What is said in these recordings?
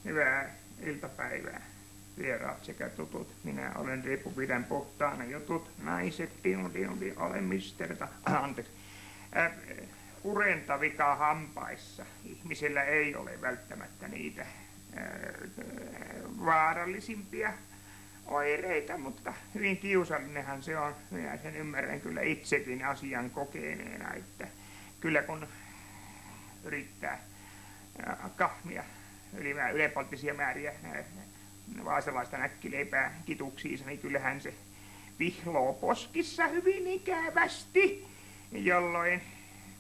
Hyvää iltapäivää, vieraat sekä tutut. Minä olen Ripu, pidän puhtaana jutut. Naiset, olen misterta. Anteeksi. Purentavika hampaissa. Ihmisillä ei ole välttämättä niitä vaarallisimpia oireita, mutta hyvin kiusallinenhan se on. Minä sen ymmärrän kyllä itsekin asian kokeneena, että kyllä kun yrittää kahmia ylenpalttisia määriä vaasalaista näkkileipää kituksiinsa, niin kyllähän se vihloo poskissa hyvin ikävästi, jolloin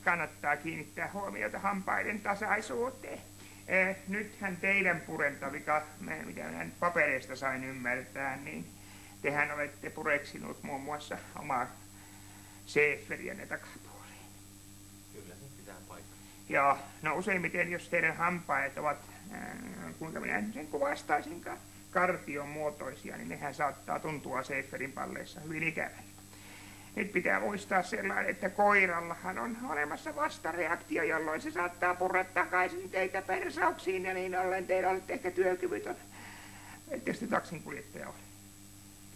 kannattaa kiinnittää huomiota hampaiden tasaisuuteen. Nythän teidän purentavika, mitä minä nyt papereista sain ymmärtää, niin tehän olette pureksinut muun muassa omaa seeferiänne takapuoleen. Kyllä se pitää paikkaa. Joo, no useimmiten jos teidän hampaat ovat, kuinka minä sen kuvastaisinkaan, kartion muotoisia, niin nehän saattaa tuntua seeferin palleissa hyvin ikävältä. Nyt pitää muistaa sellainen, että koirallahan on olemassa vastareaktio, jolloin se saattaa purra takaisin teitä persauksiin, ja niin ollen teillä olette ehkä työkyvytön. Ette sitten taksinkuljettaja ole.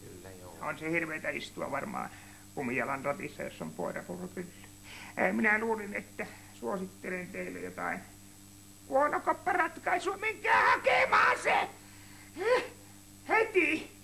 Kyllä joo. On se hirveetä istua varmaan kumijalan ratissa, jos on poirapurru kyllä. Minä luulin, että suosittelen teille jotain huonokopparatkaisua. Menkää hakemaan se! Heti!